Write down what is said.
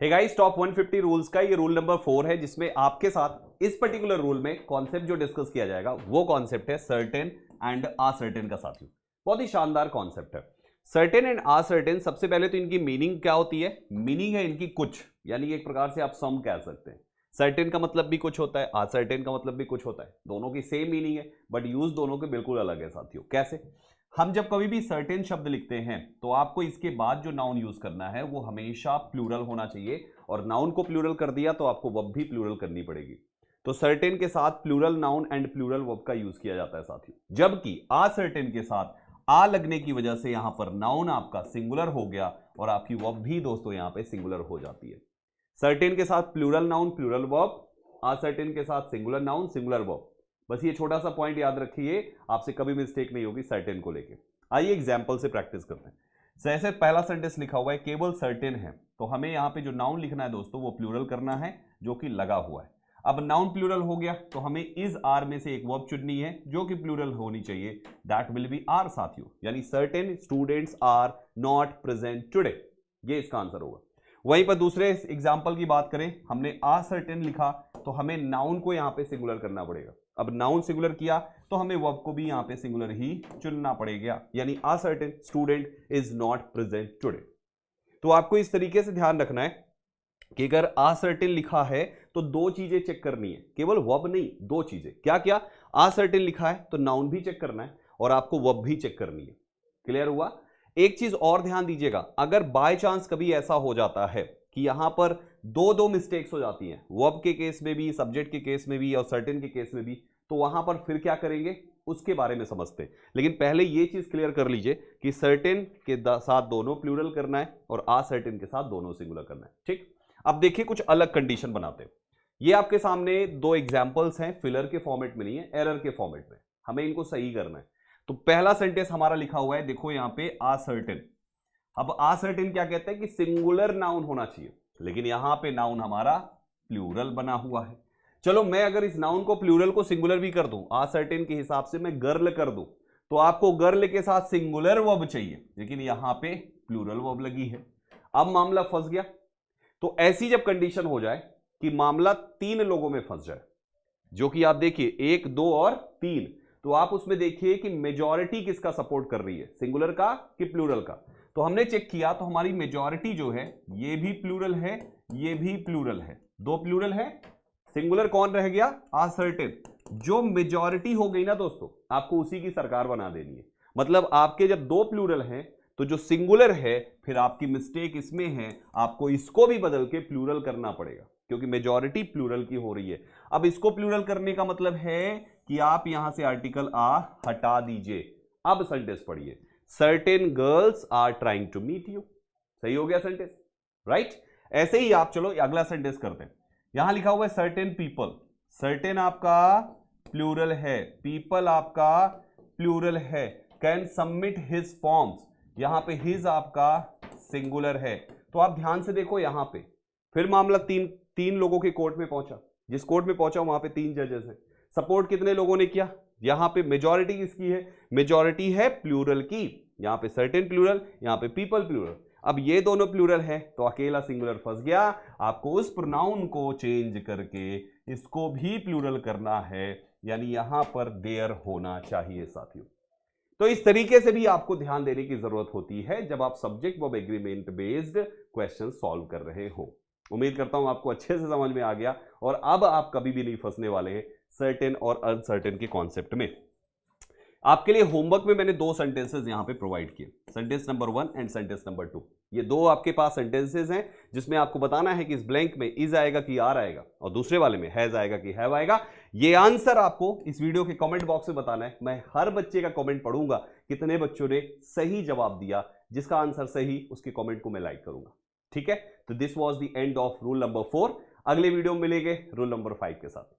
Hey guys, top 150 rules का ये rule number 4 है, जिसमें आपके साथ इस पर्टिकुलर रूल में कॉन्सेप्ट जो डिस्कस किया जाएगा वो कॉन्सेप्ट है सर्टेन एंड असर्टेन का। साथियों, बहुत ही शानदार कॉन्सेप्ट है सर्टेन एंड असर्टेन। सबसे पहले तो इनकी मीनिंग क्या होती है? मीनिंग है इनकी कुछ, यानी एक प्रकार से आप सम कह सकते हैं। सर्टेन का मतलब भी कुछ होता है, असर्टेन का मतलब भी कुछ होता है। दोनों की सेम मीनिंग है बट यूज दोनों के बिल्कुल अलग है। साथियों, कैसे? हम जब कभी भी सर्टेन शब्द लिखते हैं तो आपको इसके बाद जो नाउन यूज करना है वो हमेशा प्लूरल होना चाहिए, और नाउन को प्लूरल कर दिया तो आपको वर्ब भी प्लूरल करनी पड़ेगी। तो सर्टेन के साथ plural noun and plural verb का यूज किया जाता है साथियों। जबकि असर्टेन के साथ आ लगने की वजह से यहां पर नाउन आपका सिंगुलर हो गया और आपकी वर्ब भी दोस्तों यहां पे सिंगुलर हो जाती है। सर्टेन के साथ plural noun plural verb, a certain के साथ सिंगुलर नाउन सिंगुलर वर्ब। बस ये छोटा सा पॉइंट याद रखिए, आपसे कभी मिस्टेक नहीं होगी सर्टेन को लेके। आइए एग्जांपल से प्रैक्टिस करते हैं। जैसे पहला सेंटेंस लिखा हुआ है केवल सर्टेन है, तो हमें यहां पे जो नाउन लिखना है दोस्तों वो प्लूरल करना है जो कि लगा हुआ है। अब नाउन प्लूरल हो गया तो हमें इज आर में से एक वर्ब चुननी है जो कि प्लूरल होनी चाहिए, दैट विल बी आर साथियों। यानी certain students are not present today, ये इसका आंसर होगा। वहीं पर दूसरे एग्जांपल की बात करें, हमने असर्टेन लिखा तो हमें नाउन को यहां पे सिंगुलर करना पड़ेगा। अब नाउन सिंगुलर किया तो हमें वर्ब को भी यहां पे सिंगुलर ही चुनना पड़ेगा, यानी ascertain student is not present today. तो आपको इस तरीके से ध्यान रखना है कि अगर असर्टेन लिखा है तो दो चीजें चेक करनी है, केवल वर्ब नहीं, दो चीजें। क्या क्या? असर्टेन लिखा है तो नाउन भी चेक करना है और आपको वर्ब भी चेक करनी है। क्लियर हुआ? एक चीज और ध्यान दीजिएगा, अगर बाय चांस कभी ऐसा हो जाता है कि यहां पर दो दो मिस्टेक्स हो जाती हैं, वर्ब के केस में भी, सब्जेक्ट के केस में भी और सर्टेन के केस में भी, तो वहां पर फिर क्या करेंगे उसके बारे में समझते हैं। लेकिन पहले ये चीज क्लियर कर लीजिए कि सर्टेन के साथ दोनों प्लूरल करना है और असर्टेन के साथ दोनों सिंगुलर करना है। ठीक, अब देखिए कुछ अलग कंडीशन बनाते हैं। ये आपके सामने दो एग्जाम्पल्स हैं, फिलर के फॉर्मेट में नहीं है, एरर के फॉर्मेट में। हमें इनको सही करना है। तो पहला सेंटेंस हमारा लिखा हुआ है, देखो यहां पे असर्टेन। अब असर्टेन क्या कहते हैं कि सिंगुलर नाउन होना चाहिए, लेकिन यहां पे नाउन हमारा प्लूरल बना हुआ है। चलो मैं अगर इस नाउन को प्लूरल को सिंगुलर भी कर दूं, असर्टेन के हिसाब से मैं गर्ल कर दूं, तो आपको गर्ल के साथ सिंगुलर वर्ब चाहिए, लेकिन यहां पे प्लूरल वर्ब लगी है। अब मामला फंस गया। तो ऐसी जब कंडीशन हो जाए कि मामला तीन लोगों में फंस जाए, जो कि आप देखिए 1 2 और 3, तो आप उसमें देखिए कि मेजॉरिटी किसका सपोर्ट कर रही है, सिंगुलर का कि प्लूरल का। तो हमने चेक किया तो हमारी मेजॉरिटी जो है ये भी प्लूरल है, ये भी प्लूरल है, दो प्लूरल है। सिंगुलर कौन रह गया? असर्टेन। जो मेजॉरिटी हो गई ना दोस्तों, आपको उसी की सरकार बना देनी है। मतलब आपके जब दो प्लूरल हैं तो जो सिंगुलर है, फिर आपकी मिस्टेक इसमें है, आपको इसको भी बदल के प्लूरल करना पड़ेगा, क्योंकि मेजॉरिटी प्लूरल की हो रही है। अब इसको प्लूरल करने का मतलब है कि आप यहां से आर्टिकल आ हटा दीजिए। अब सेंटेंस पढ़िए, certain girls are trying to meet you. सही हो गया सेंटेंस, राइट? ऐसे ही आप चलो अगला सेंटेंस करते हैं। यहां लिखा हुआ है सर्टेन पीपल, सर्टेन आपका प्लूरल है, पीपल आपका प्लूरल है, कैन सबमिट हिज फॉर्म्स, यहां पे हिज आपका सिंगुलर है। तो आप ध्यान से देखो यहां पे फिर मामला तीन लोगों के कोर्ट में पहुंचा, जिस कोर्ट में पहुंचा वहां पे 3 जजेस हैं। सपोर्ट कितने लोगों ने किया? यहां पे मेजॉरिटी किसकी है? मेजॉरिटी है प्लूरल की। यहां पे सर्टेन प्लूरल, यहां पे पीपल प्लूरल। अब ये दोनों प्लूरल है तो अकेला सिंगुलर फंस गया। आपको उस प्रोनाउन को चेंज करके इसको भी प्लूरल करना है, यानी यहां पर देयर होना चाहिए साथियों। तो इस तरीके से भी आपको ध्यान देने की जरूरत होती है जब आप subject verb agreement based question solve कर रहे हो। उम्मीद करता हूं आपको अच्छे से समझ में आ गया और अब आप कभी भी नहीं फंसने वाले हैं सर्टेन और अनसर्टेन के कॉन्सेप्ट में। आपके लिए होमवर्क में मैंने दो सेंटेंसेस यहां पे प्रोवाइड किए, sentence number 1 and sentence number 2। ये दो आपके पास सेंटेंसेस हैं जिसमें आपको बताना है कि इस ब्लैंक में इज आएगा कि आर आएगा और दूसरे वाले में हैज आएगा कि हैव आएगा। ये आंसर आपको इस वीडियो के कमेंट बॉक्स में बताना है। मैं हर बच्चे का कमेंट पढ़ूंगा, कितने बच्चों ने सही जवाब दिया, जिसका आंसर सही उसके कमेंट को मैं लाइक करूंगा। ठीक है, तो this was the end of rule number 4। अगले वीडियो में मिलेंगे रूल नंबर 5 के साथ।